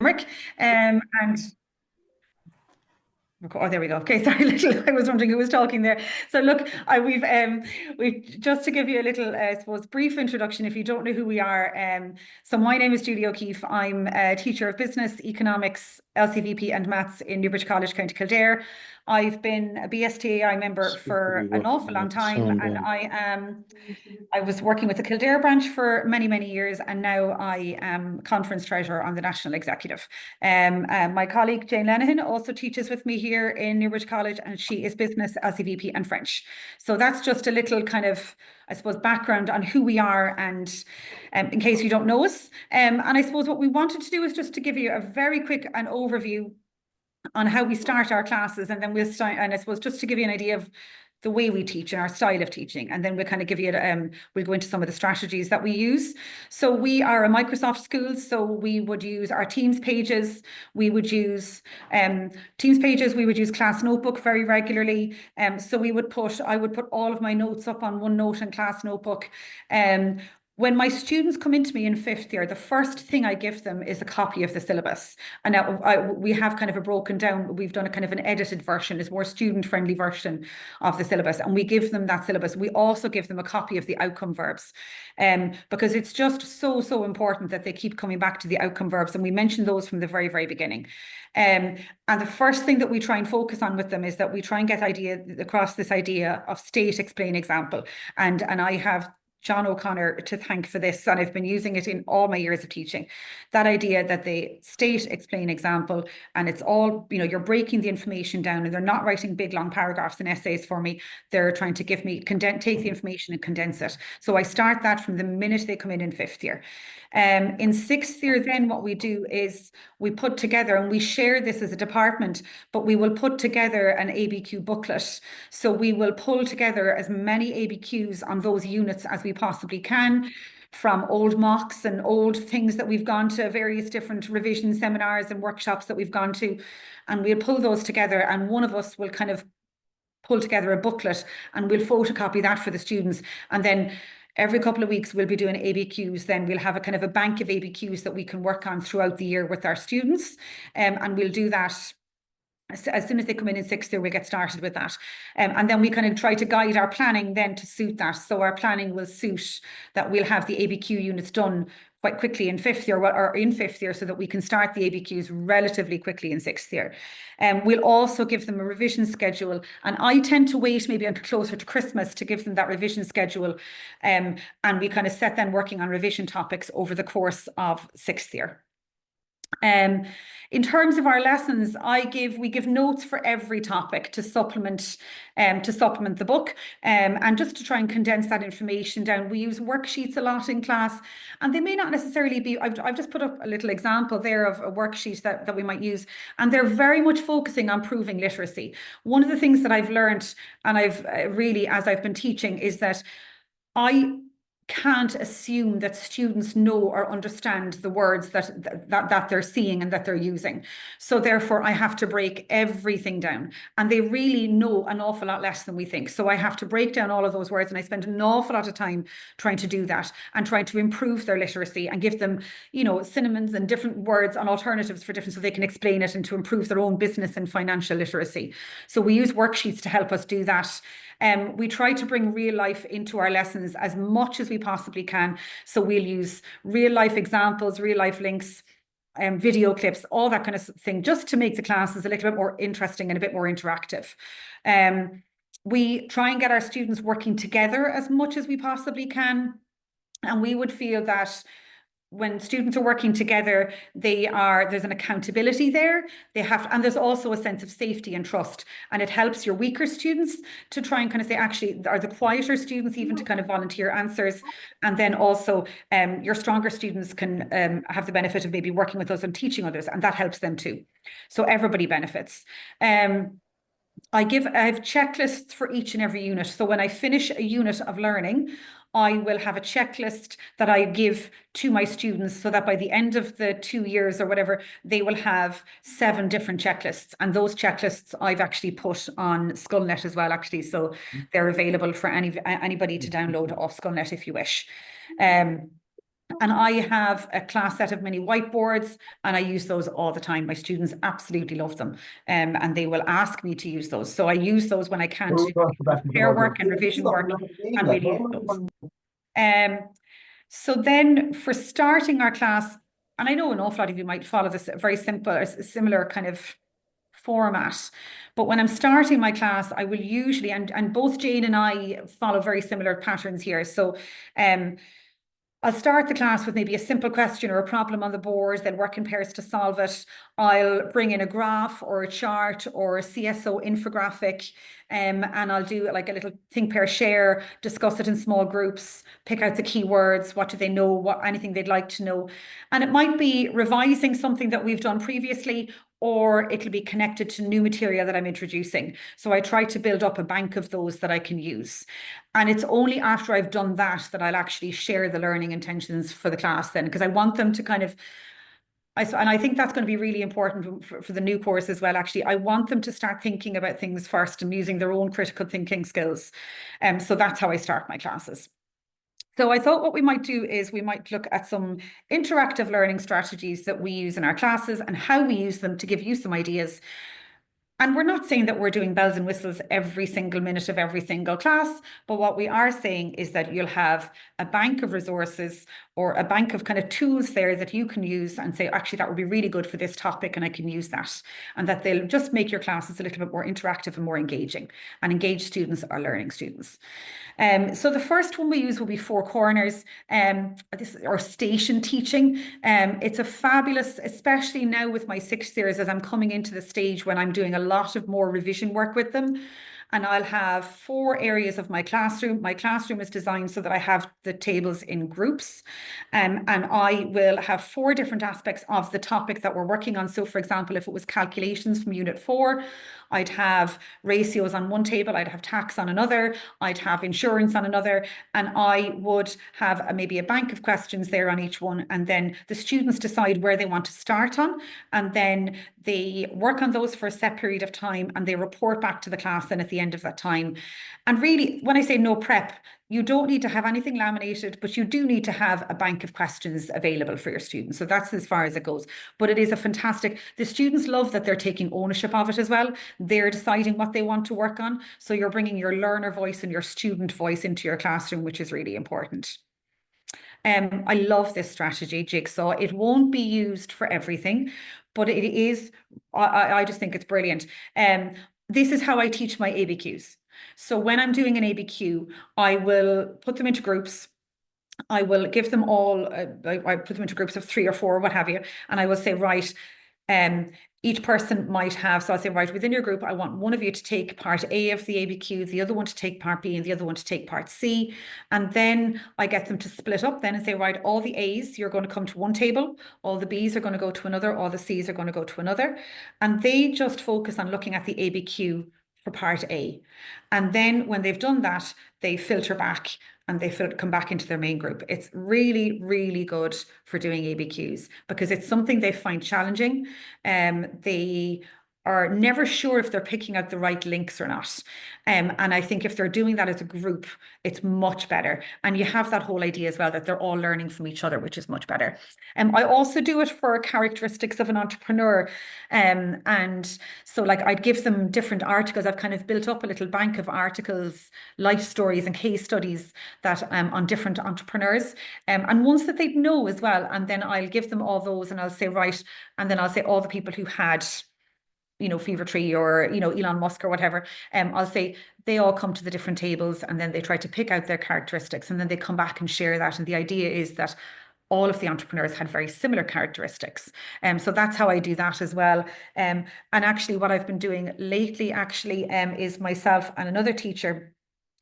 Limerick. And oh, there we go. Okay, sorry, little. I was wondering who was talking there. So look, we've just to give you a little, I suppose, brief introduction. If you don't know who we are, so my name is Julie O'Keefe. I'm a teacher of business, economics, LCVP, and maths in Newbridge College, County Kildare. I've been a BSTAI member for an awful long time, and I was working with the Kildare branch for many, many years, and now I am conference treasurer on the national executive. My colleague Jane Lenihan also teaches with me here in Newbridge College, and she is business, LCVP, and French. So that's just a little kind of, I suppose, background on who we are, and in case you don't know us. And I suppose what we wanted to do is just to give you a very quick an overview on how we start our classes, and then we'll start, and I suppose just to give you an idea of the way we teach and our style of teaching, and then we'll kind of give you we'll go into some of the strategies that we use. So we are a Microsoft school, so we would use our Teams pages, we would use we would use Class Notebook very regularly. So I would put all of my notes up on OneNote and Class Notebook. When my students come into me in fifth year, the first thing I give them is a copy of the syllabus. And now we have kind of a broken down, we've done a kind of an edited version, it's more student-friendly version of the syllabus. And we give them that syllabus. We also give them a copy of the outcome verbs, because it's just so important that they keep coming back to the outcome verbs. And we mentioned those from the very, very beginning. And the first thing that we try and focus on with them is that we try and get across this idea of state, explain, example. And I have John O'Connor to thank for this, and I've been using it in all my years of teaching. That idea that they state, explain, example, and it's all, you're breaking the information down, and they're not writing big long paragraphs and essays for me. They're trying to give me, take the information and condense it. So I start that from the minute they come in fifth year. In sixth year, then what we do is we put together, and we share this as a department, but we will put together an ABQ booklet. So we will pull together as many ABQs on those units as we possibly can, from old mocks and old things that we've gone to, various different revision seminars and workshops that we've gone to, and we'll pull those together, and one of us will kind of pull together a booklet, and we'll photocopy that for the students. And then every couple of weeks we'll be doing ABQs. Then we'll have a kind of a bank of ABQs that we can work on throughout the year with our students, and we'll do that as soon as they come in sixth year. We'll get started with that. And then we kind of try to guide our planning then to suit that. So our planning will suit that we'll have the ABQ units done quite quickly in fifth year, or in fifth year, so that we can start the ABQs relatively quickly in sixth year. We'll also give them a revision schedule, and I tend to wait maybe until closer to Christmas to give them that revision schedule. And we kind of set them working on revision topics over the course of sixth year. In terms of our lessons, we give notes for every topic to supplement the book, and just to try and condense that information down. We use worksheets a lot in class, and they may not necessarily be, I've just put up a little example there of a worksheet that we might use, and they're very much focusing on proving literacy. One of the things that I've learned, and I've really, as I've been teaching, is that I can't assume that students know or understand the words that they're seeing and that they're using. So therefore, I have to break everything down, and they really know an awful lot less than we think. So I have to break down all of those words, and I spend an awful lot of time trying to do that and trying to improve their literacy and give them, synonyms and different words and alternatives for different, so they can explain it and to improve their own business and financial literacy. So we use worksheets to help us do that. We try to bring real life into our lessons as much as we possibly can. So we'll use real life examples, real life links, video clips, all that kind of thing, just to make the classes a little bit more interesting and a bit more interactive. We try and get our students working together as much as we possibly can. And we would feel that when students are working together, there's an accountability there. And there's also a sense of safety and trust. And it helps your weaker students to try and kind of say, actually, are the quieter students even to kind of volunteer answers. And then also your stronger students can have the benefit of maybe working with us and teaching others, and that helps them too. So everybody benefits. I have checklists for each and every unit. So when I finish a unit of learning, I will have a checklist that I give to my students, so that by the end of the 2 years or whatever, they will have 7 different checklists. And those checklists I've actually put on SkullNet as well, actually. So they're available for anybody to download off SkullNet if you wish. And I have a class set of mini whiteboards, and I use those all the time. My students absolutely love them, and they will ask me to use those. So I use those when I can to prepare work and revision work, and really use those. So then for starting our class, and I know an awful lot of you might follow this very simple or similar kind of format, but when I'm starting my class, I will usually, and both Jane and I follow very similar patterns here. So I'll start the class with maybe a simple question or a problem on the board, then work in pairs to solve it. I'll bring in a graph or a chart or a CSO infographic, and I'll do like a little think, pair, share, discuss it in small groups, pick out the keywords, what do they know, what anything they'd like to know. And it might be revising something that we've done previously, or it'll be connected to new material that I'm introducing. So I try to build up a bank of those that I can use. And it's only after I've done that that I'll actually share the learning intentions for the class then, because I want them to kind of, and I think that's going to be really important for the new course as well, actually. I want them to start thinking about things first and using their own critical thinking skills. So that's how I start my classes. So I thought what we might do is we might look at some interactive learning strategies that we use in our classes and how we use them to give you some ideas. And we're not saying that we're doing bells and whistles every single minute of every single class, but what we are saying is that you'll have a bank of resources or a bank of kind of tools there that you can use and say, actually, that would be really good for this topic and I can use that. And that they'll just make your classes a little bit more interactive and more engaging. And engaged students are learning students. So the first one we use will be Four Corners, or station teaching. It's a fabulous, especially now with my sixth years, as I'm coming into the stage when I'm doing a lot of more revision work with them. And I'll have 4 areas of my classroom. My classroom is designed so that I have the tables in groups. And I will have 4 different aspects of the topic that we're working on. So for example, if it was calculations from Unit 4, I'd have ratios on one table, I'd have tax on another, I'd have insurance on another, and I would have maybe a bank of questions there on each one. And then the students decide where they want to start on, and then they work on those for a set period of time and they report back to the class then at the end of that time. And really, when I say no prep, you don't need to have anything laminated, but you do need to have a bank of questions available for your students. So that's as far as it goes. But it is a fantastic, the students love that they're taking ownership of it as well. They're deciding what they want to work on. So you're bringing your learner voice and your student voice into your classroom, which is really important. I love this strategy, Jigsaw. It won't be used for everything, but it is, I just think it's brilliant. This is how I teach my ABQs. So when I'm doing an ABQ, I will put them into groups. I will give them all, I put them into groups of 3 or 4, what have you, and I will say, right, each person might have, so I'll say, right, within your group, I want one of you to take part A of the ABQ, the other one to take part B, and the other one to take part C. And then I get them to split up then and say, right, all the A's, you're going to come to one table, all the B's are going to go to another, all the C's are going to go to another. And they just focus on looking at the ABQ for part A. And then when they've done that, they filter back and they come back into their main group. It's really, really good for doing ABQs because it's something they find challenging. They are never sure if they're picking out the right links or not. And I think if they're doing that as a group, it's much better. And you have that whole idea as well that they're all learning from each other, which is much better. I also do it for characteristics of an entrepreneur. And so like I'd give them different articles. I've kind of built up a little bank of articles, life stories and case studies that on different entrepreneurs. And ones that they'd know as well. And then I'll give them all those and I'll say, right, and then I'll say all the people who had Fever Tree or, Elon Musk or whatever, I'll say they all come to the different tables and then they try to pick out their characteristics and then they come back and share that. And the idea is that all of the entrepreneurs had very similar characteristics. So that's how I do that as well. And actually what I've been doing lately is myself and another teacher,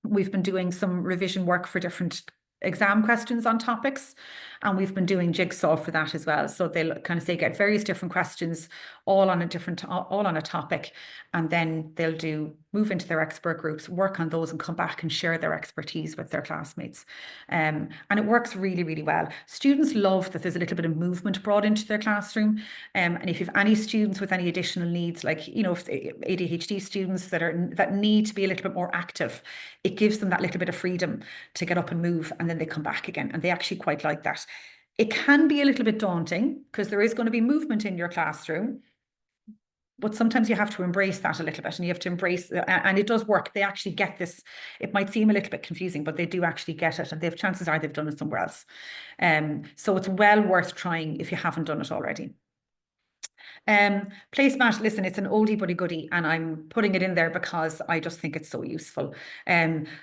we've been doing some revision work for different exam questions on topics, and we've been doing Jigsaw for that as well. So they'll kind of say get various different questions all on a topic, and then they'll move into their expert groups, work on those and come back and share their expertise with their classmates. And it works really, really well. Students love that there's a little bit of movement brought into their classroom. And if you have any students with any additional needs, like, if ADHD students that need to be a little bit more active, it gives them that little bit of freedom to get up and move, and then they come back again. And they actually quite like that. It can be a little bit daunting because there is going to be movement in your classroom, but sometimes you have to embrace that a little bit, and you have to embrace, and it does work. They actually get this. It might seem a little bit confusing, but they do actually get it, and they've chances are they've done it somewhere else. So it's well worth trying if you haven't done it already. Placemat, listen, it's an oldie but a goodie, and I'm putting it in there because I just think it's so useful.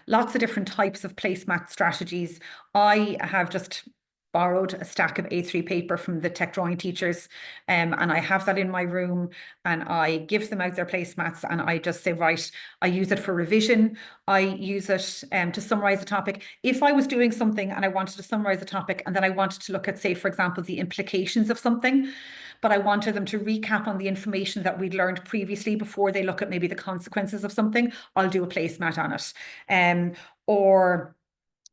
Lots of different types of placemat strategies. I have just borrowed a stack of A3 paper from the tech drawing teachers, and I have that in my room, and I give them out their placemats, and I just say, right, I use it for revision. I use it to summarize a topic. If I was doing something and I wanted to summarize a topic, and then I wanted to look at, say, for example, the implications of something, but I wanted them to recap on the information that we'd learned previously before they look at maybe the consequences of something, I'll do a placemat on it. Or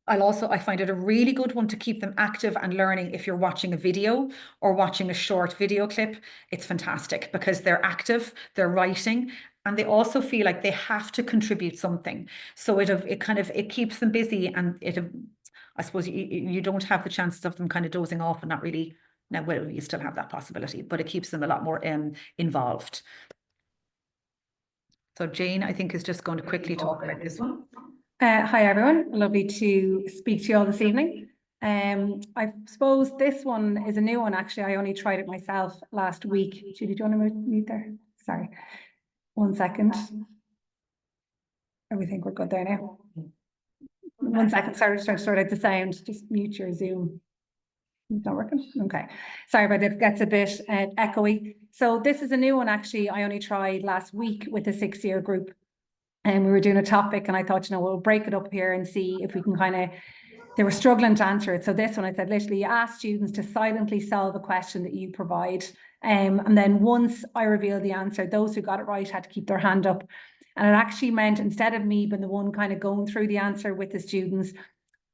I find it a really good one to keep them active and learning if you're watching a video or watching a short video clip. It's fantastic because they're active, they're writing, and they also feel like they have to contribute something. So it keeps them busy, and I suppose you don't have the chances of them kind of dozing off and not really. Now, well, you still have that possibility, but it keeps them a lot more involved. So Jane, I think, is just going to quickly talk about this one. Hi everyone, lovely to speak to you all this evening. I suppose this one is a new one actually. I only tried it myself last week. Judy, do you want to mute there? Sorry, 1 second. We think we're good there now. 1 second, sorry, just trying to sort out the sound. Just mute your Zoom. It's not working. Okay, sorry about it. It gets a bit echoey. So this is a new one actually. I only tried last week with a 6-year group, and we were doing a topic, and I thought, we'll break it up here and see if we can they were struggling to answer it. So this one, I said, literally, you ask students to silently solve a question that you provide. And then once I revealed the answer, those who got it right had to keep their hand up. And it actually meant, instead of me being the one kind of going through the answer with the students,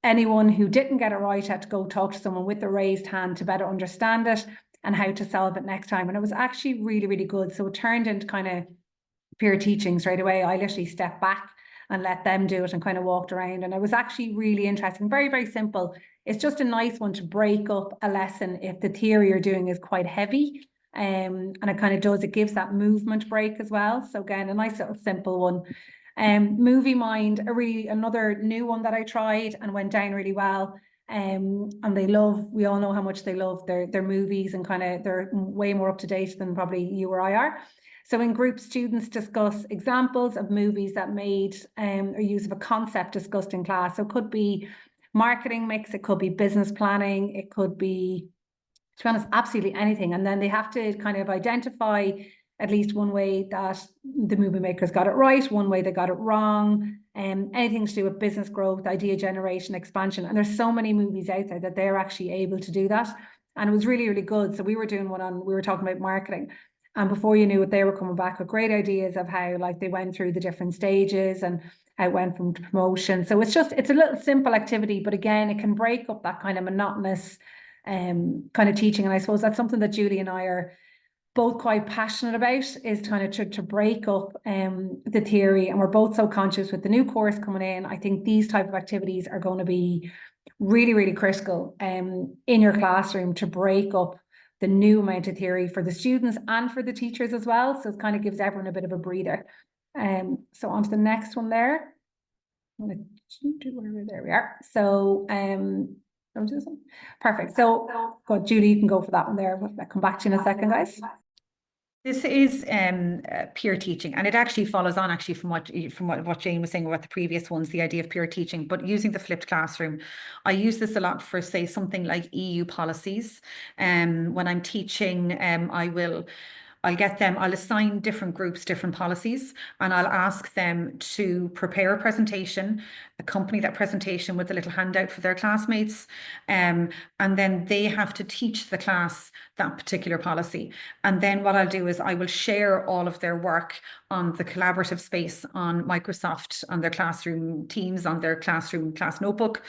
anyone who didn't get it right had to go talk to someone with a raised hand to better understand it and how to solve it next time. And it was actually really, really good. So it turned into kind of peer teaching straight away. I literally stepped back and let them do it and kind of walked around. And it was actually really interesting. Very, very simple. It's just a nice one to break up a lesson if the theory you're doing is quite heavy. And it kind of does, it gives that movement break as well. So again, a nice little simple one. Movie Mind, another new one that I tried and went down really well. And we all know how much they love their movies, and kind of they're way more up to date than probably you or I are. So in group, students discuss examples of movies that made or use of a concept discussed in class. So it could be marketing mix, it could be business planning, it could be, to be honest, absolutely anything. And then they have to kind of identify at least one way that the movie makers got it right, one way they got it wrong, and anything to do with business growth, idea generation, expansion. And there's so many movies out there that they're actually able to do that. And it was really, really good. So we were doing we were talking about marketing. And before you knew it, they were coming back with great ideas of how they went through the different stages and how it went from promotion. So it's a little simple activity, but again, it can break up that kind of monotonous kind of teaching. And I suppose that's something that Julie and I are both quite passionate about, is kind of to break up the theory. And we're both so conscious with the new course coming in. I think these type of activities are going to be really, really critical in your classroom to break up the new amount of theory for the students and for the teachers as well. So it kind of gives everyone a bit of a breather. So on to the next one there. There we are. So perfect. So good, Julie, you can go for that one there. I'll come back to you in a second, guys. This is peer teaching, and it actually follows on from what Jane was saying about the previous ones, the idea of peer teaching, but using the flipped classroom. I use this a lot for, say, something like EU policies. When I'm teaching, I'll assign different groups, different policies, and I'll ask them to prepare a presentation, accompany that presentation with a little handout for their classmates. And then they have to teach the class that particular policy. And then what I'll do is I will share all of their work on the collaborative space on Microsoft, on their classroom Teams, on their class notebook.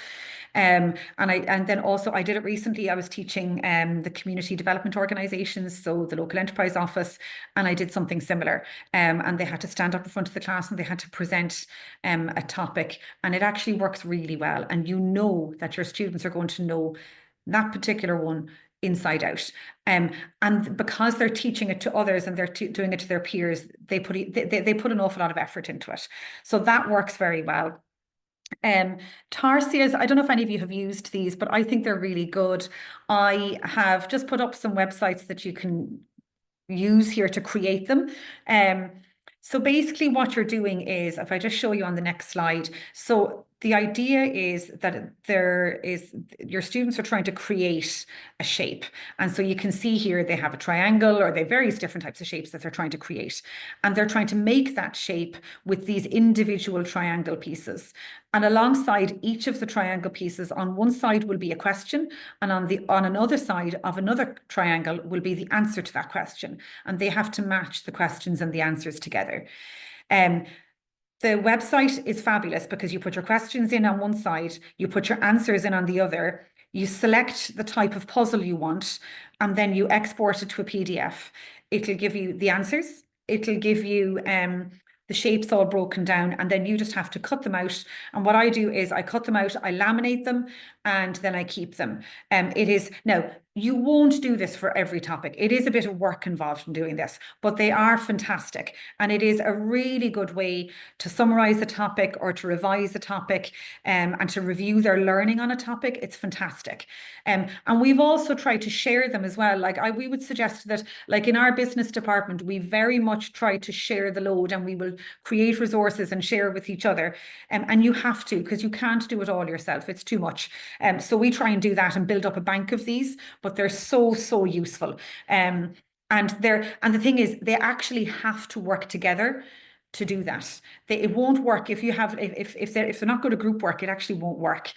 And then also I did it recently. I was teaching the community development organizations, so the local enterprise office, and I did something similar. And they had to stand up in front of the class and they had to present a topic, and it actually works really well. And you know that your students are going to know that particular one inside out. And because they're teaching it to others and they're doing it to their peers, they put an awful lot of effort into it. So that works very well. Tarsiers, I don't know if any of you have used these, but I think they're really good. I have just put up some websites that you can use here to create them. So basically what you're doing is, if I just show you on the next slide, so the idea is that your students are trying to create a shape. And so you can see here they have a triangle, or they have various different types of shapes that they're trying to create. And they're trying to make that shape with these individual triangle pieces. And alongside each of the triangle pieces, on one side will be a question, and on another side of another triangle will be the answer to that question. And they have to match the questions and the answers together. The website is fabulous because you put your questions in on one side, you put your answers in on the other, you select the type of puzzle you want, and then you export it to a PDF. It'll give you the answers, it'll give you the shapes all broken down, and then you just have to cut them out. And what I do is I cut them out, I laminate them, and then I keep them. Now, you won't do this for every topic. It is a bit of work involved in doing this, but they are fantastic. And it is a really good way to summarize a topic or to revise a topic, and to review their learning on a topic. It's fantastic. And we've also tried to share them as well. We would suggest that, like in our business department, we very much try to share the load, and we will create resources and share with each other. And you have to, because you can't do it all yourself. It's too much. So we try and do that and build up a bank of these, but they're so useful. And the thing is, they actually have to work together to do that. It won't work if they're not good at group work. It actually won't work.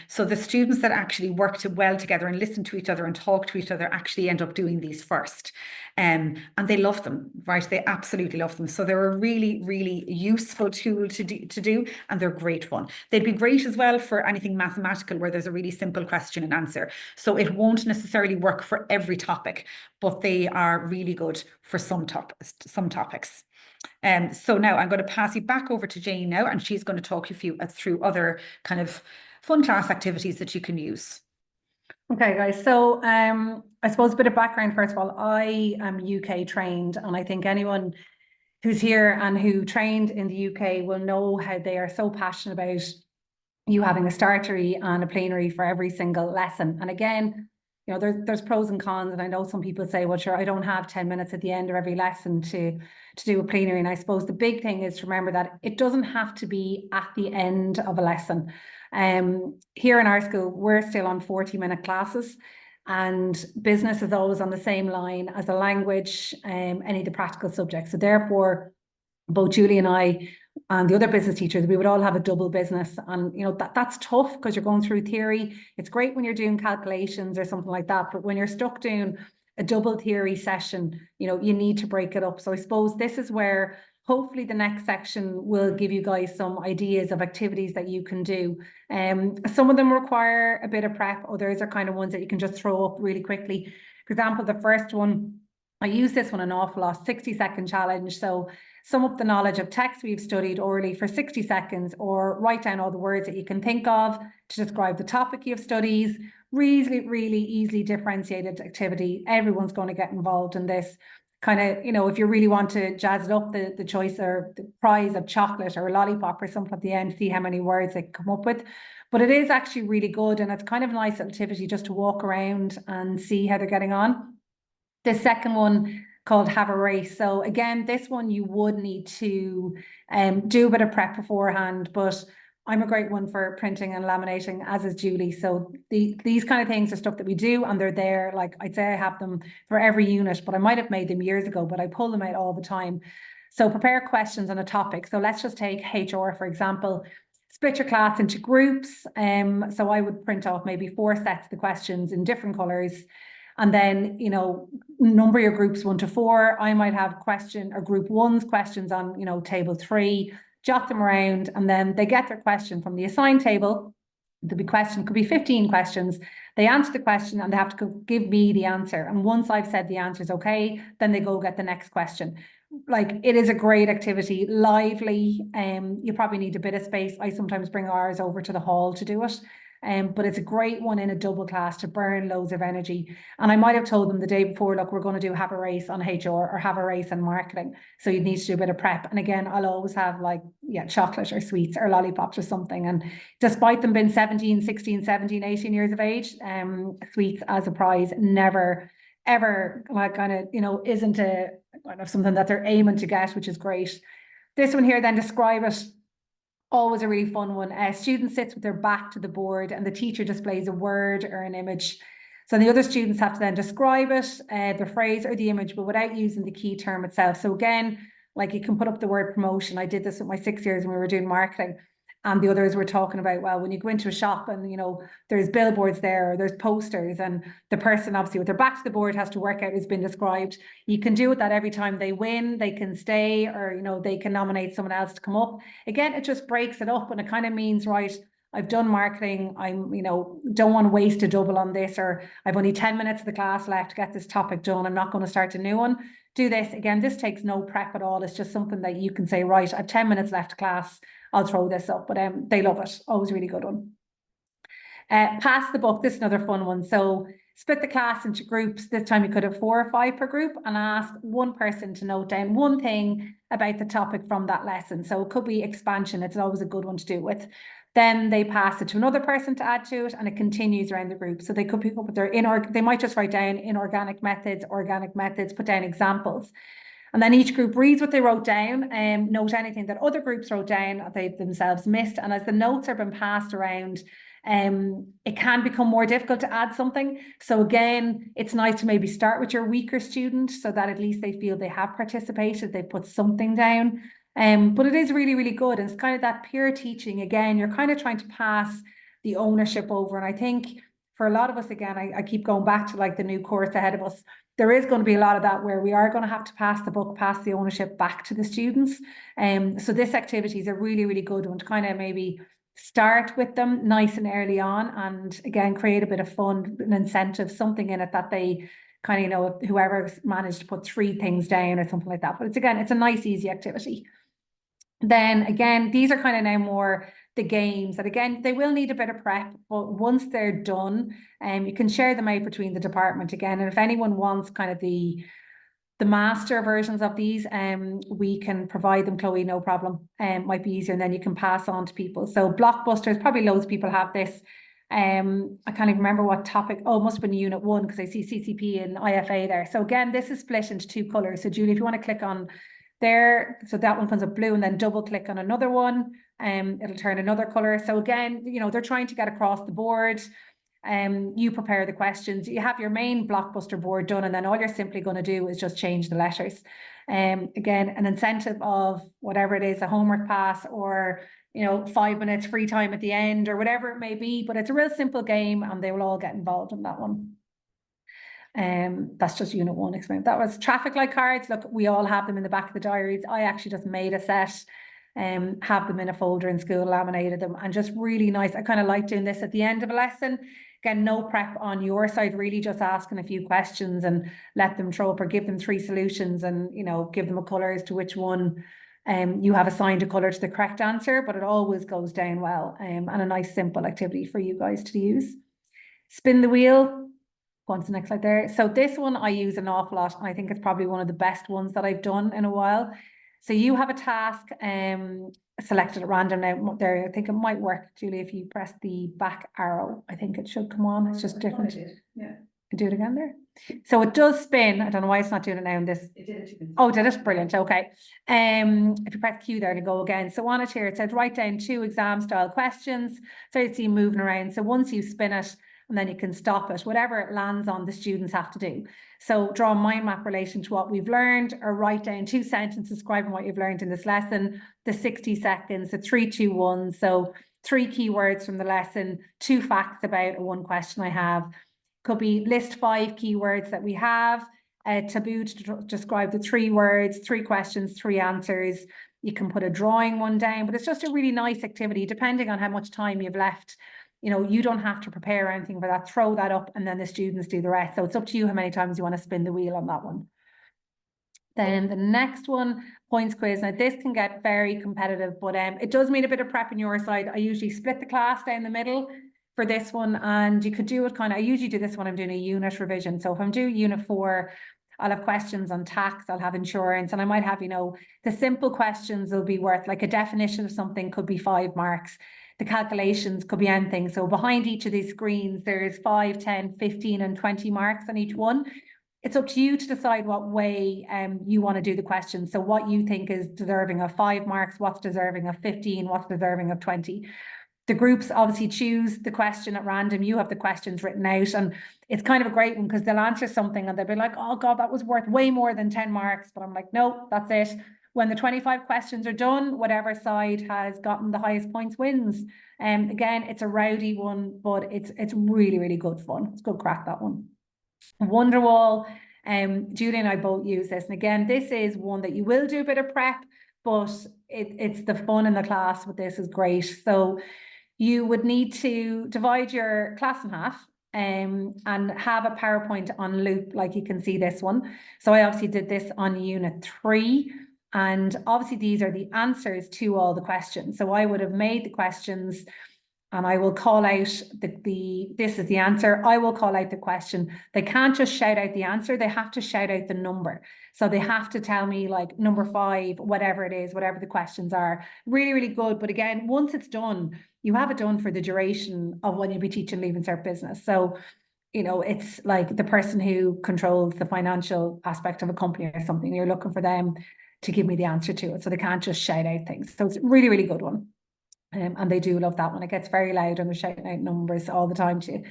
So the students that actually work well together and listen to each other and talk to each other actually end up doing these first. And they love them, right? They absolutely love them. So they're a really, really useful tool to do, and they're great fun. They'd be great as well for anything mathematical where there's a really simple question and answer. So it won't necessarily work for every topic, but they are really good for some topics. So now I'm going to pass you back over to Jane now, and she's going to talk you through other kind of fun class activities that you can use. Okay, guys. So I suppose a bit of background first of all. I am UK trained, and I think anyone who's here and who trained in the UK will know how they are so passionate about you having a startery and a plenary for every single lesson. And again, you know, there's pros and cons, and I know some people say, well, sure, I don't have 10 minutes at the end of every lesson to do a plenary. And I suppose the big thing is to remember that it doesn't have to be at the end of a lesson. Here in our school, we're still on 40-minute classes, and business is always on the same line as a language, any of the practical subjects. So therefore, both Julie and I and the other business teachers, we would all have a double business. And, you know, that's tough because you're going through theory. It's great when you're doing calculations or something like that. But when you're stuck doing a double theory session, you know, you need to break it up. So I suppose this is where hopefully the next section will give you guys some ideas of activities that you can do. Some of them require a bit of prep. Others are kind of ones that you can just throw up really quickly. For example, the first one, I use this one an awful lot, 60-second challenge. So sum up the knowledge of text we've studied orally for 60 seconds, or write down all the words that you can think of to describe the topic you've studied. Really, really easily differentiated activity. Everyone's going to get involved in this. Kind of, you know, if you really want to jazz it up, the choice or the prize of chocolate or a lollipop or something at the end, see how many words they come up with. But it is actually really good, and it's kind of a nice activity just to walk around and see how they're getting on. The second one, called Have a Race. So again, this one you would need to do a bit of prep beforehand, but I'm a great one for printing and laminating, as is Julie. So these kind of things are stuff that we do, and they're there. Like, I'd say I have them for every unit, but I might have made them years ago, but I pull them out all the time. So prepare questions on a topic. So let's just take HR, for example. Split your class into groups. So I would print off maybe 4 sets of the questions in different colours. And then, you know, number your groups 1 to 4. I might have group 1's questions on, you know, table 3, jot them around, and then they get their question from the assigned table. Could be 15 questions. They answer the question and they have to give me the answer. And once I've said the answer is okay, then they go get the next question. Like, it is a great activity, lively. You probably need a bit of space. I sometimes bring ours over to the hall to do it. But it's a great one in a double class to burn loads of energy. And I might have told them the day before, look, we're going to have a race on HR or have a race on marketing. So you need to do a bit of prep. And again, I'll always have like, chocolate or sweets or lollipops or something. And despite them being 17, 16, 17, 18 years of age, sweets as a prize never, ever like kind of, isn't a kind of something that they're aiming to get, which is great. This one here, then describe it. Always a really fun one. A student sits with their back to the board and the teacher displays a word or an image. So the other students have to then describe it, the phrase or the image, but without using the key term itself. So again, like you can put up the word promotion. I did this with my 6 years when we were doing marketing. And the others were talking about, well, when you go into a shop and, there's billboards there, or there's posters, and the person obviously with their back to the board has to work out who's been described. You can do it that every time they win, they can stay, or, they can nominate someone else to come up. Again, it just breaks it up, and it kind of means, right, I've done marketing, I'm, don't want to waste a double on this, or I've only 10 minutes of the class left to get this topic done. I'm not going to start a new one. Do this. Again, this takes no prep at all. It's just something that you can say, right, I've 10 minutes left of class. I'll throw this up, but they love it. Always really good one. Pass the book. This is another fun one. So split the class into groups. This time you could have 4 or 5 per group, and ask one person to note down one thing about the topic from that lesson. So it could be expansion. It's always a good one to do with. Then they pass it to another person to add to it, and it continues around the group. So they could pick up with their they might just write down inorganic methods, organic methods, put down examples. And then each group reads what they wrote down and note anything that other groups wrote down that they themselves missed. And as the notes are being passed around, it can become more difficult to add something. So again, it's nice to maybe start with your weaker student so that at least they feel they have participated, they've put something down. But it is really, really good. And it's kind of that peer teaching. Again, you're kind of trying to pass the ownership over. And I think for a lot of us, again, I keep going back to like the new course ahead of us. There is going to be a lot of that where we are going to have to pass the book, pass the ownership back to the students. So this activity is a really, really good one to kind of maybe start with them nice and early on, and again, create a bit of fun, an incentive, something in it that they kind of, whoever's managed to put 3 things down or something like that. But it's a nice, easy activity. Then again, these are kind of now more the games that, again, they will need a bit of prep, but once they're done, you can share them out between the department again. And if anyone wants kind of the master versions of these, we can provide them, Chloe, no problem. Might be easier, and then you can pass on to people. So Blockbusters, probably loads of people have this. I can't even remember what topic. Oh, it must have been Unit 1 because I see CCP and IFA there. So again, this is split into 2 colours. So Julie, if you want to click on there, so that one comes up blue, and then double click on another one, it'll turn another color. So again, they're trying to get across the board. You prepare the questions, you have your main blockbuster board done, and then all you're simply going to do is just change the letters. Again, an incentive of whatever it is, a homework pass, or 5 minutes free time at the end, or whatever it may be. But it's a real simple game, and they will all get involved in that one. That's just Unit 1 explained. That was traffic light cards. Look, we all have them in the back of the diaries. I actually just made a set, have them in a folder in school, laminated them, and just really nice. I kind of like doing this at the end of a lesson. Again, no prep on your side, really just asking a few questions and let them throw up, or give them 3 solutions and, give them a colour as to which one you have assigned a colour to the correct answer, but it always goes down well, and a nice simple activity for you guys to use. Spin the wheel. Go on to the next slide there. So this one I use an awful lot, and I think it's probably one of the best ones that I've done in a while. So you have a task selected at random now there. I think it might work, Julie, if you press the back arrow. I think it should come on. It's just different. Yeah. Do it again there. So it does spin. I don't know why it's not doing it now in this. It did. Oh, did it? Brilliant. Okay. If you press Q there to go again. So on it here, it says write down 2 exam style questions. So you see moving around. So once you spin it, and then you can stop it, whatever it lands on, the students have to do. So draw a mind map relation to what we've learned, or write down 2 sentences describing what you've learned in this lesson, the 60 seconds, the 3, 2, 1. So 3 keywords from the lesson, 2 facts about 1 question I have. Could be list 5 keywords that we have, taboo to describe the 3 words, 3 questions, 3 answers. You can put a drawing one down, but it's just a really nice activity, depending on how much time you've left. You don't have to prepare anything for that. Throw that up, and then the students do the rest. So it's up to you how many times you want to spin the wheel on that one. Then the next one, points quiz. Now this can get very competitive, but it does mean a bit of prep on your side. I usually split the class down the middle. for this one, and you could do it I usually do this when I'm doing a unit revision. So if I'm doing unit 4, I'll have questions on tax, I'll have insurance, and I might have, the simple questions will be worth, like a definition of something could be 5 marks. The calculations could be anything. So behind each of these screens, there's 5, 10, 15, and 20 marks on each one. It's up to you to decide what way you want to do the question. So what you think is deserving of 5 marks, what's deserving of 15, what's deserving of 20. The groups obviously choose the question at random. You have the questions written out, and it's kind of a great one because they'll answer something and they'll be like, oh God, that was worth way more than 10 marks. But I'm like, no, that's it. When the 25 questions are done, whatever side has gotten the highest points wins. Again, it's a rowdy one, but it's really, really good fun. It's good crack, that one. Wonderwall, Julie and I both use this. And again, this is one that you will do a bit of prep, but it's the fun in the class with this is great. So you would need to divide your class in half and have a PowerPoint on loop, like you can see this one. So I obviously did this on unit 3. And obviously these are the answers to all the questions. So I would have made the questions and I will call out this is the answer. I will call out the question. They can't just shout out the answer. They have to shout out the number. So they have to tell me like number 5, whatever it is, whatever the questions are. Really, really good. But again, once it's done, you have it done for the duration of when you'll be teaching Leaving Cert Business. So, it's like the person who controls the financial aspect of a company or something. You're looking for them to give me the answer to it. So they can't just shout out things. So it's a really, really good one. And they do love that one. It gets very loud and they're shouting out numbers all the time too.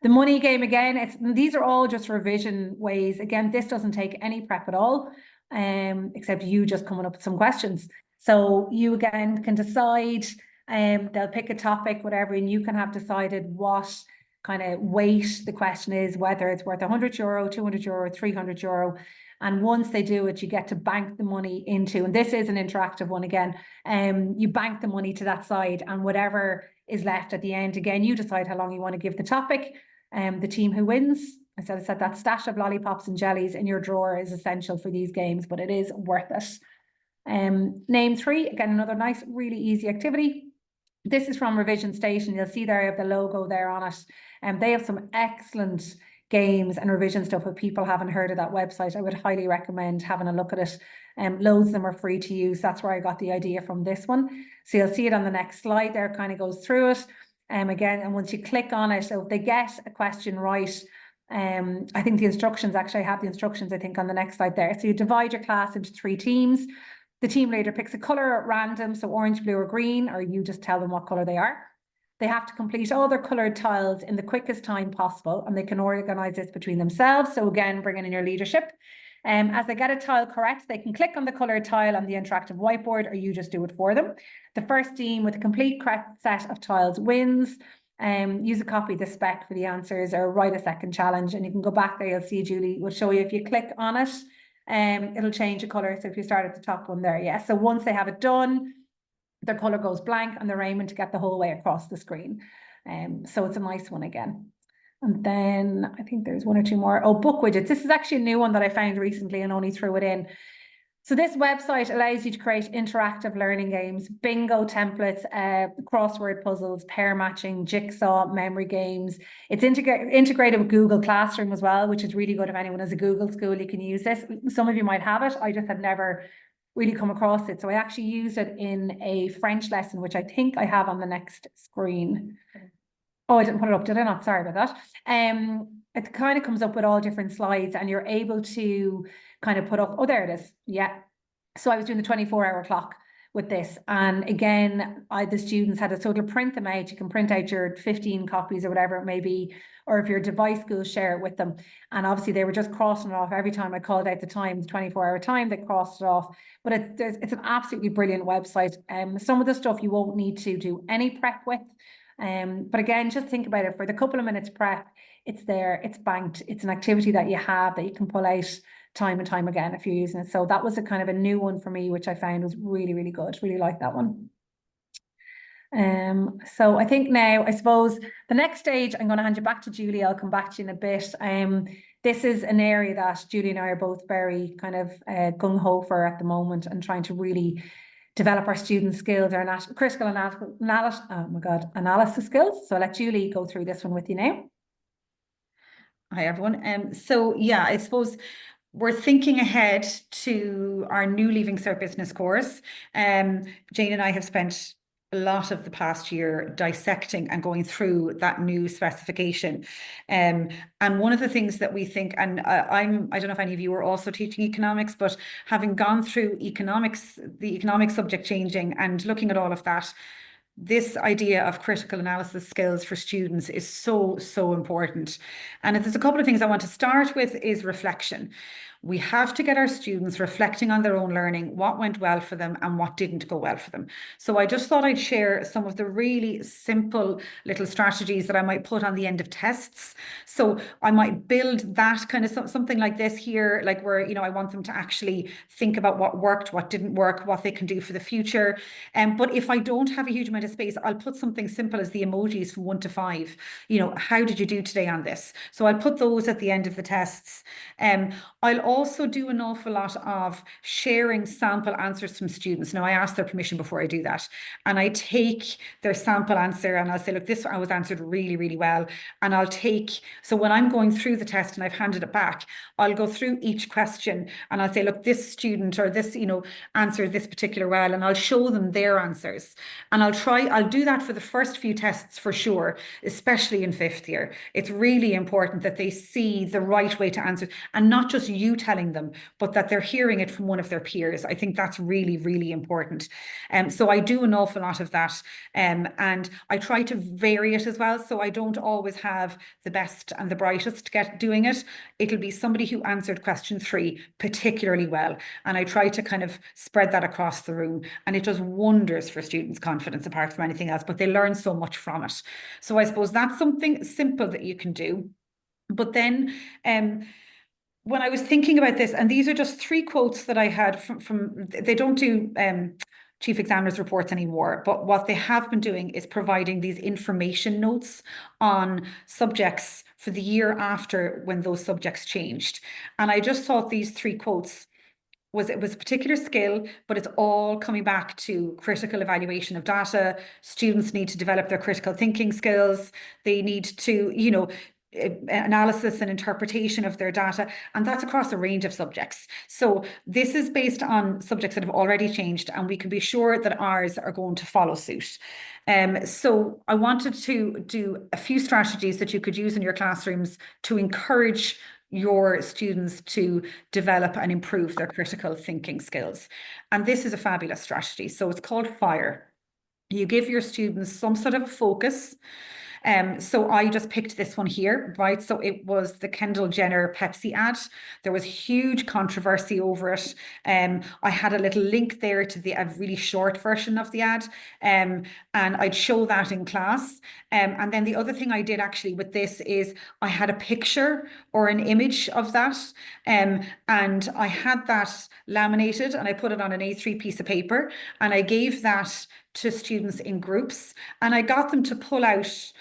The money game, again, these are all just revision ways. Again, this doesn't take any prep at all, except you just coming up with some questions. So you again can decide, they'll pick a topic, whatever, and you can have decided what kind of weight the question is, whether it's worth €100, €200, €300. And once they do it, you get to bank the money into, and this is an interactive one again, you bank the money to that side, and whatever is left at the end, again, you decide how long you want to give the topic. The team who wins, I said that stash of lollipops and jellies in your drawer is essential for these games, but it is worth it. Name 3, again, another nice, really easy activity. This is from Revision Station. You'll see there I have the logo there on it. And they have some excellent games and revision stuff. If people haven't heard of that website, I would highly recommend having a look at it. Loads of them are free to use. That's where I got the idea from this one. So you'll see it on the next slide there, kind of goes through it. Again, and once you click on it, so if they get a question right, I think the instructions, actually I have the instructions, I think on the next slide there. So you divide your class into 3 teams. The team leader picks a colour at random, so orange, blue or green, or you just tell them what colour they are. They have to complete all their coloured tiles in the quickest time possible, and they can organise this between themselves. So again, bringing in your leadership. As they get a tile correct, they can click on the coloured tile on the interactive whiteboard, or you just do it for them. The first team with a complete correct set of tiles wins. Use a copy of the spec for the answers, or write a second challenge, and you can go back there. You'll see Julie will show you if you click on it. It'll change the colour. So if you start at the top one there, yeah. So once they have it done, their colour goes blank and they're aiming to get the whole way across the screen. So it's a nice one again. And then I think there's 1 or 2 more. Oh, book widgets. This is actually a new one that I found recently and only threw it in. So this website allows you to create interactive learning games, bingo templates, crossword puzzles, pair matching, jigsaw, memory games. It's integrated with Google Classroom as well, which is really good. If anyone has a Google school, you can use this. Some of you might have it. I just had never really come across it. So I actually used it in a French lesson, which I think I have on the next screen. Oh, I didn't put it up, did I not? Sorry about that. It kind of comes up with all different slides and you're able to kind of put up, oh, there it is. Yeah. So I was doing the 24-hour clock with this. And again, the students had it, so it'll print them out. You can print out your 15 copies or whatever it may be, or if your device school, share it with them. And obviously they were just crossing it off every time I called out the time, the 24-hour time, they crossed it off. But it's an absolutely brilliant website. Some of the stuff you won't need to do any prep with. But again, just think about it. For the couple of minutes prep, it's there, it's banked, it's an activity that you have that you can pull out time and time again if you're using it. So that was a kind of a new one for me, which I found was really, really good. Really like that one. So I think now, I suppose the next stage, I'm going to hand you back to Julie. I'll come back to you in a bit. This is an area that Julie and I are both very kind of gung-ho for at the moment, and trying to really develop our student skills, our critical analysis skills. So I'll let Julie go through this one with you now. Hi, everyone. So yeah, I suppose we're thinking ahead to our new Leaving Cert Business course. Jane and I have spent a lot of the past year dissecting and going through that new specification. And one of the things that we think, and I don't know if any of you are also teaching economics, but having gone through economics, the economic subject changing and looking at all of that, this idea of critical analysis skills for students is so, so important. And there's a couple of things I want to start with is reflection. We have to get our students reflecting on their own learning, what went well for them and what didn't go well for them. So I just thought I'd share some of the really simple little strategies that I might put on the end of tests. So I might build that kind of something like this here, like where, I want them to actually think about what worked, what didn't work, what they can do for the future. But if I don't have a huge amount of space, I'll put something simple as the emojis from 1 to 5. How did you do today on this? So I'll put those at the end of the tests. I'll also do an awful lot of sharing sample answers from students. Now, I ask their permission before I do that. And I take their sample answer and I'll say, look, this was answered really, really well. And so when I'm going through the test and I've handed it back, I'll go through each question and I'll say, look, this student or this, answered this particular well, and I'll show them their answers. And I'll do that for the first few tests for sure, especially in 5th year. It's really important that they see the right way to answer and not just you telling them, but that they're hearing it from one of their peers. I think that's really, really important. So I do an awful lot of that. And I try to vary it as well. So I don't always have the best and the brightest doing it. It'll be somebody who answered question 3 particularly well. And I try to kind of spread that across the room. And it does wonders for students' confidence apart from anything else, but they learn so much from it. So I suppose that's something simple that you can do. But then when I was thinking about this, and these are just 3 quotes that I had from they don't do chief examiners reports anymore, but what they have been doing is providing these information notes on subjects for the year after when those subjects changed. And I just thought these 3 quotes it was a particular skill, but it's all coming back to critical evaluation of data. Students need to develop their critical thinking skills. They need to, analysis and interpretation of their data, and that's across a range of subjects. So this is based on subjects that have already changed, and we can be sure that ours are going to follow suit. So I wanted to do a few strategies that you could use in your classrooms to encourage your students to develop and improve their critical thinking skills. And this is a fabulous strategy. So it's called FIRE. You give your students some sort of a focus. So I just picked this one here, right? So it was the Kendall Jenner Pepsi ad. There was huge controversy over it. I had a little link there to a really short version of the ad, and I'd show that in class. And then the other thing I did actually with this is I had a picture or an image of that, and I had that laminated and I put it on an A3 piece of paper, and I gave that to students in groups, and I got them to pull out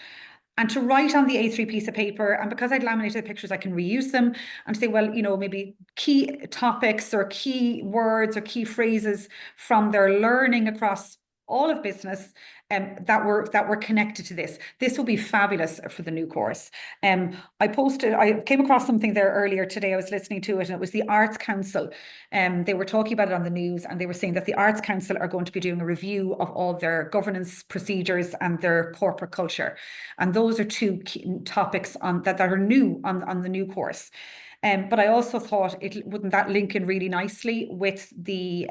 and to write on the A3 piece of paper. And because I'd laminated the pictures, I can reuse them and say, well, maybe key topics or key words or key phrases from their learning across all of business that were connected to this. This will be fabulous for the new course. I came across something there earlier today. I was listening to it, and it was the Arts Council. They were talking about it on the news, and they were saying that the Arts Council are going to be doing a review of all their governance procedures and their corporate culture. And those are 2 key topics that are new on the new course. But I also thought wouldn't that link in really nicely with the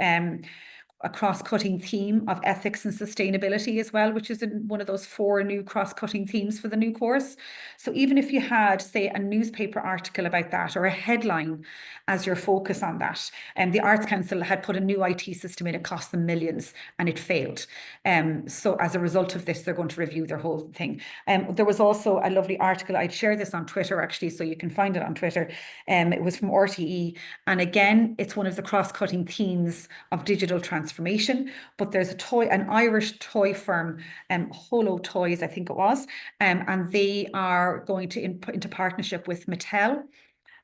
a cross-cutting theme of ethics and sustainability as well, which is one of those 4 new cross-cutting themes for the new course. So even if you had, say, a newspaper article about that or a headline as your focus on that, the Arts Council had put a new IT system in, it cost them millions and it failed. So as a result of this, they're going to review their whole thing. There was also a lovely article, I'd share this on Twitter actually, so you can find it on Twitter. It was from RTE, and again, it's one of the cross-cutting themes of digital transformation. But there's an Irish toy firm, Holo Toys, I think it was, and they are going to into partnership with Mattel.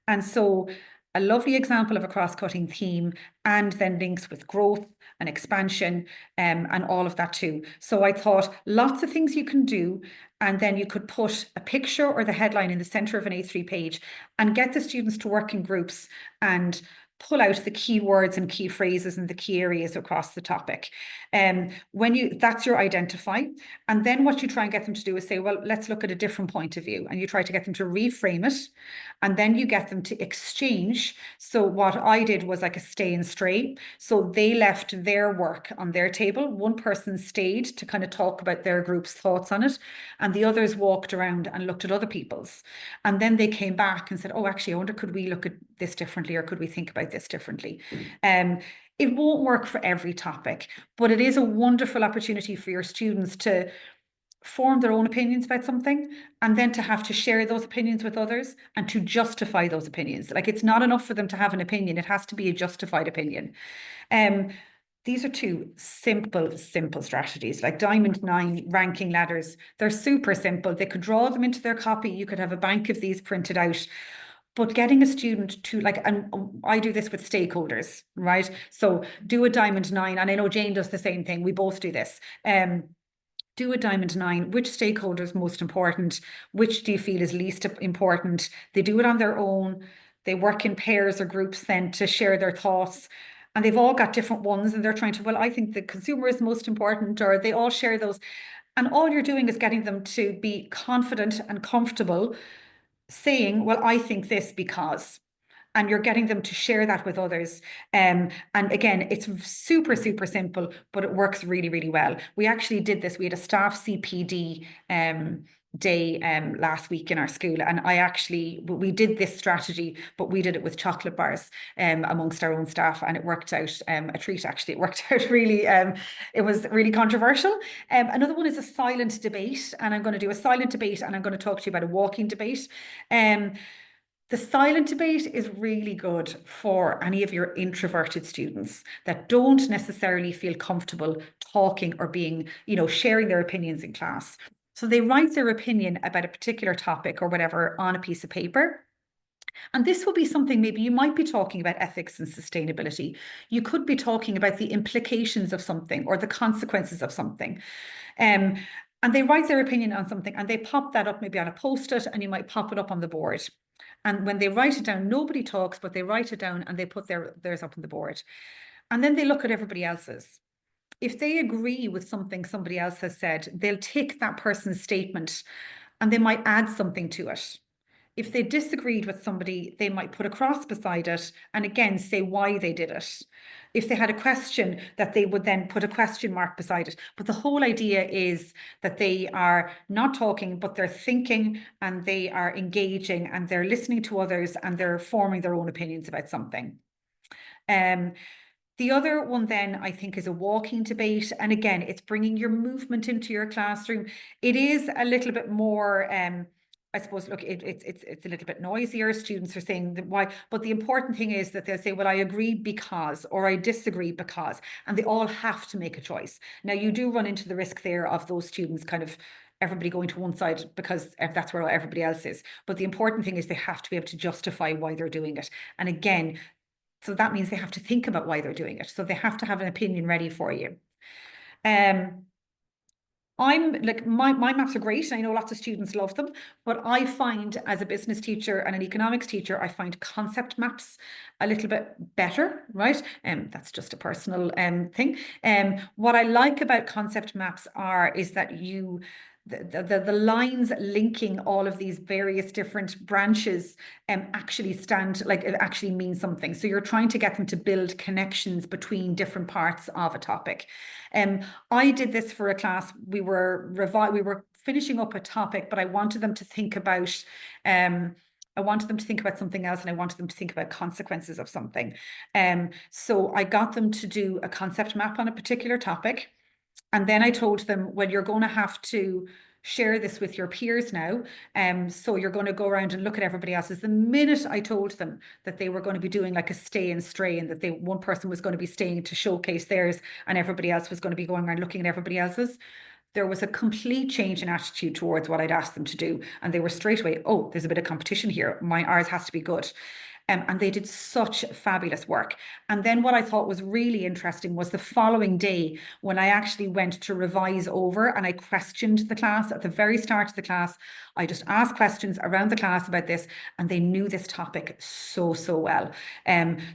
And so a lovely example of a cross-cutting theme, and then links with growth and expansion, and all of that too. So I thought lots of things you can do, and then you could put a picture or the headline in the center of an A3 page and get the students to work in groups and pull out the key words and key phrases and the key areas across the topic. That's your identify. And then what you try and get them to do is say, well, let's look at a different point of view. And you try to get them to reframe it. And then you get them to exchange. So what I did was like a stay and stray. So they left their work on their table. One person stayed to kind of talk about their group's thoughts on it. And the others walked around and looked at other people's. And then they came back and said, oh, actually, I wonder, could we look at this differently, or could we think about this differently? It won't work for every topic, but it is a wonderful opportunity for your students to form their own opinions about something, and then to have to share those opinions with others and to justify those opinions. Like, it's not enough for them to have an opinion, it has to be a justified opinion. These are two simple strategies, like Diamond 9 ranking ladders. They're super simple. They could draw them into their copy. You could have a bank of these printed out. But getting a student to, like, and I do this with stakeholders, right? So do a Diamond 9, and I know Jane does the same thing. We both do this. Do a Diamond 9. Which stakeholder is most important? Which do you feel is least important? They do it on their own. They work in pairs or groups then to share their thoughts. And they've all got different ones, and they're trying to, well, I think the consumer is most important, or they all share those. And all you're doing is getting them to be confident and comfortable saying, well, I think this because, and you're getting them to share that with others. And again, it's super simple, but it works really, really well. We actually did this. We had a staff CPD day last week in our school, and we did this strategy, but we did it with chocolate bars amongst our own staff, and it worked out a treat. Actually, it worked out really, it was really controversial. Another one is a silent debate, and I'm going to do a silent debate, and I'm going to talk to you about a walking debate. The silent debate is really good for any of your introverted students that don't necessarily feel comfortable talking or being, sharing their opinions in class. So they write their opinion about a particular topic or whatever on a piece of paper. And this will be something, maybe you might be talking about ethics and sustainability. You could be talking about the implications of something or the consequences of something. And they write their opinion on something, and they pop that up maybe on a post-it, and you might pop it up on the board. And when they write it down, nobody talks, but they write it down and they put theirs up on the board. And then they look at everybody else's. If they agree with something somebody else has said, they'll take that person's statement and they might add something to it. If they disagreed with somebody, they might put a cross beside it and again say why they did it. If they had a question, that they would then put a question mark beside it. But the whole idea is that they are not talking, but they're thinking, and they are engaging, and they're listening to others, and they're forming their own opinions about something. The other one then, I think, is a walking debate. And again, it's bringing your movement into your classroom. It is a little bit more, I suppose, look, it's a little bit noisier. Students are saying why, but the important thing is that they'll say, well, I agree because, or I disagree because, and they all have to make a choice. Now, you do run into the risk there of those students kind of everybody going to one side because that's where everybody else is. But the important thing is they have to be able to justify why they're doing it. And again, so that means they have to think about why they're doing it. So they have to have an opinion ready for you. I'm like, my maps are great. I know lots of students love them, but I find as a business teacher and an economics teacher, I find concept maps a little bit better, right? That's just a personal thing. What I like about concept maps is that the lines linking all of these various different branches actually it actually means something. So you're trying to get them to build connections between different parts of a topic. I did this for a class. We were finishing up a topic, but I wanted them to think about something else, and I wanted them to think about consequences of something. So I got them to do a concept map on a particular topic. And then I told them, well, you're going to have to share this with your peers now. So you're going to go around and look at everybody else's. The minute I told them that they were going to be doing like a stay and stray, and that one person was going to be staying to showcase theirs and everybody else was going to be going around looking at everybody else's, there was a complete change in attitude towards what I'd asked them to do. And they were straight away, oh, there's a bit of competition here. Ours has to be good. and they did such fabulous work. And then what I thought was really interesting was the following day when I actually went to revise over and I questioned the class at the very start of the class. I just asked questions around the class about this, and they knew this topic so, so well.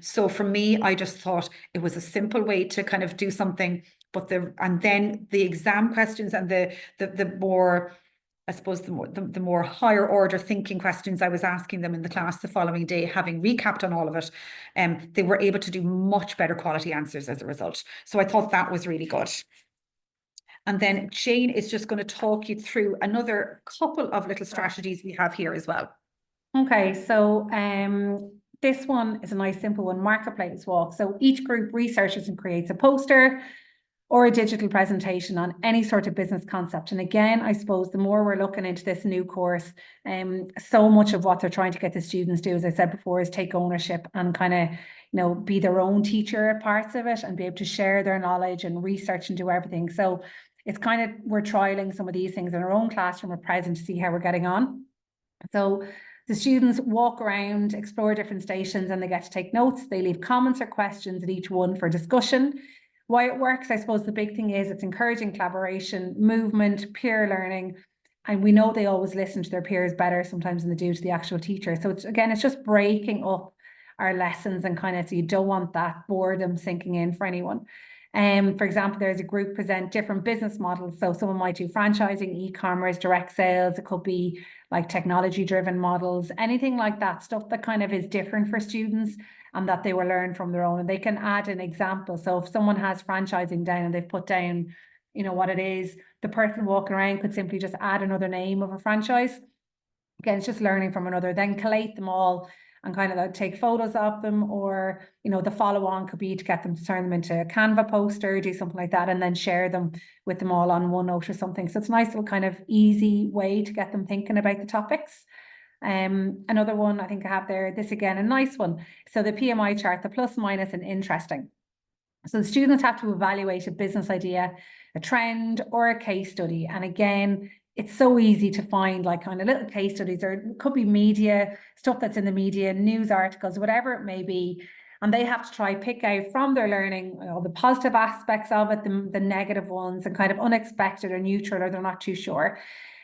So for me, I just thought it was a simple way to kind of do something, but and then the exam questions and the more, I suppose, the more higher order thinking questions I was asking them in the class the following day, having recapped on all of it, they were able to do much better quality answers as a result. So I thought that was really good. And then Jane is just going to talk you through another couple of little strategies we have here as well. Okay, so this one is a nice simple one, marketplace walk. So each group researches and creates a poster or a digital presentation on any sort of business concept. And again, I suppose the more we're looking into this new course, so much of what they're trying to get the students to do, as I said before, is take ownership and kind of, be their own teacher at parts of it and be able to share their knowledge and research and do everything. So it's kind of, we're trialing some of these things in our own classroom or present to see how we're getting on. So the students walk around, explore different stations, and they get to take notes. They leave comments or questions at each one for discussion. Why it works, I suppose the big thing is it's encouraging collaboration, movement, peer learning. And we know they always listen to their peers better sometimes than they do to the actual teacher. So it's just breaking up our lessons and kind of, so you don't want that boredom sinking in for anyone. For example, there's a group present different business models. So someone might do franchising, e-commerce, direct sales. It could be like technology-driven models, anything like that, stuff that kind of is different for students and that they will learn from their own. And they can add an example. So if someone has franchising down and they've put down, what it is, the person walking around could simply just add another name of a franchise. Again, it's just learning from another, then collate them all and kind of take photos of them, or, the follow on could be to get them to turn them into a Canva poster, do something like that, and then share them with them all on OneNote or something. So it's a nice little kind of easy way to get them thinking about the topics. Another one I think I have there, this again, a nice one. So the PMI chart, the plus, minus, and interesting. So the students have to evaluate a business idea, a trend, or a case study. And again, it's so easy to find like kind of little case studies, or it could be media, stuff that's in the media, news articles, whatever it may be. And they have to try pick out from their learning, the positive aspects of it, the negative ones, and kind of unexpected or neutral, or they're not too sure.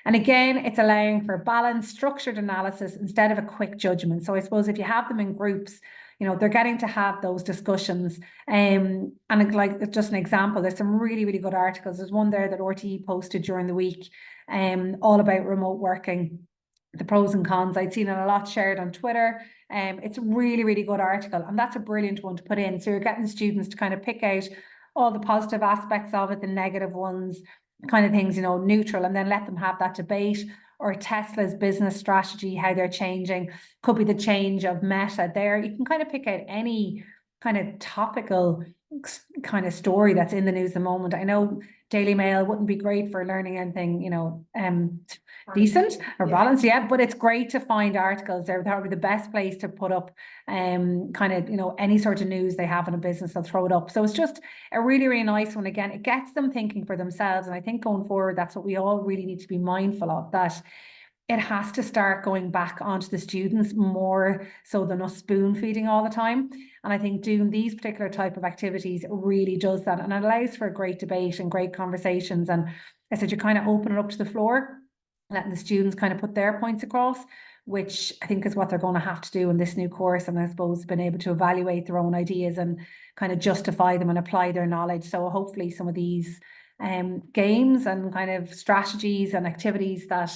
And again, it's allowing for balanced, structured analysis instead of a quick judgment. So I suppose if you have them in groups, they're getting to have those discussions. And like just an example, there's some really, really good articles. There's one there that RTE posted during the week, all about remote working, the pros and cons. I'd seen it a lot shared on Twitter. It's a really, really good article, and that's a brilliant one to put in. So you're getting students to kind of pick out all the positive aspects of it, the negative ones, kind of things, neutral, and then let them have that debate. Or Tesla's business strategy, how they're changing, could be the change of Meta there. You can kind of pick out any kind of topical kind of story that's in the news at the moment. I know Daily Mail wouldn't be great for learning anything, decent or balanced, but it's great to find articles there. That would be the best place to put up kind of, any sort of news they have in a business, they'll throw it up. So it's just a really, really nice one. Again, it gets them thinking for themselves. And I think going forward, that's what we all really need to be mindful of, that it has to start going back onto the students more so than us spoon feeding all the time. And I think doing these particular type of activities really does that, and it allows for a great debate and great conversations. And I said, you kind of open it up to the floor, letting the students kind of put their points across, which I think is what they're going to have to do in this new course. And I suppose being able to evaluate their own ideas and kind of justify them and apply their knowledge. So hopefully some of these games and kind of strategies and activities that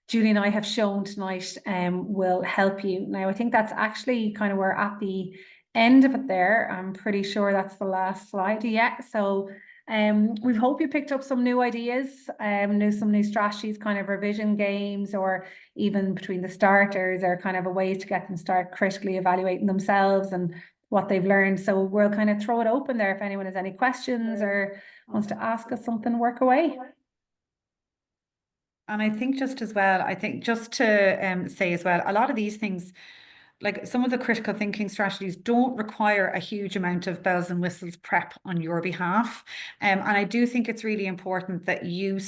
Julie and I have shown tonight will help you. Now, I think that's actually kind of we're at the end of it there. I'm pretty sure that's the last slide. Yeah. So we hope you picked up some new ideas, some new strategies, kind of revision games, or even between the starters, or kind of a way to get them start critically evaluating themselves and what they've learned. So we'll kind of throw it open there if anyone has any questions or wants to ask us something, work away. And I think just as well, just to say as well, a lot of these things, like some of the critical thinking strategies, don't require a huge amount of bells and whistles prep on your behalf. And I do think it's really important that you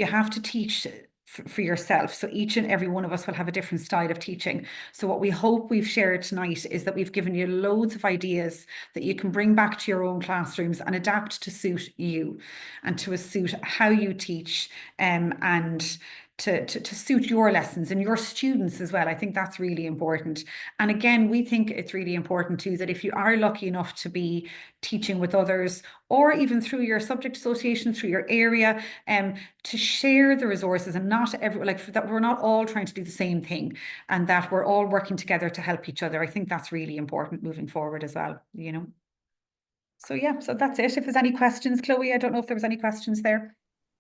have to teach for yourself. So each and every one of us will have a different style of teaching. So what we hope we've shared tonight is that we've given you loads of ideas that you can bring back to your own classrooms and adapt to suit you and to suit how you teach, and to suit your lessons and your students as well. I think that's really important. And again, we think it's really important too that if you are lucky enough to be teaching with others, or even through your subject association, through your area, to share the resources, and not that we're not all trying to do the same thing, and that we're all working together to help each other. I think that's really important moving forward as well, you know. So yeah, so that's it. If there's any questions, Chloe, I don't know if there was any questions there.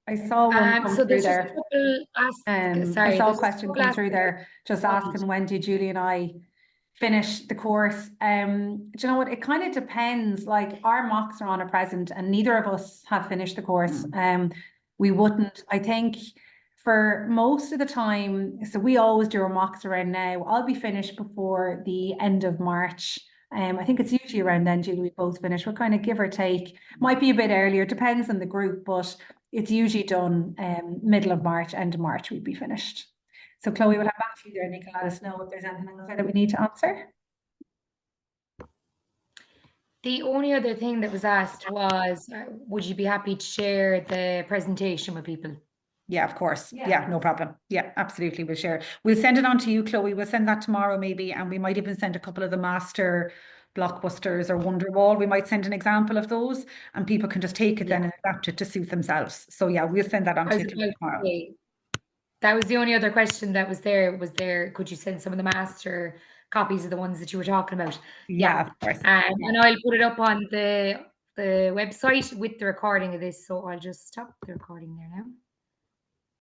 I saw one come So through there's just a there. couple sorry, I saw a there's question come through there, just asking when do Julie and I finish the course. Do you know what? It kind of depends. Like our mocks are on at present, and neither of us have finished the course. We wouldn't. I think for most of the time, so we always do our mocks around now. I'll be finished before the end of March. I think it's usually around then, Julie, we both finish. We're kind of give or take. Might be a bit earlier, depends on the group, but it's usually done middle of March, end of March, we'd be finished. So Chloe, we'll have back to you there, and you can let us know if there's anything else that we need to answer. The only other thing that was asked was, would you be happy to share the presentation with people? Yeah, of course. Yeah, no problem. Yeah, absolutely. We'll share. We'll send it on to you, Chloe. We'll send that tomorrow maybe, and we might even send a couple of the master blockbusters or Wonderwall. We might send an example of those, and people can just take it then and adapt it to suit themselves. So yeah, we'll send that on to you tomorrow. That was the only other question that was there. Could you send some of the master copies of the ones that you were talking about? Yeah, of course. And I'll put it up on the website with the recording of this. So I'll just stop the recording there now.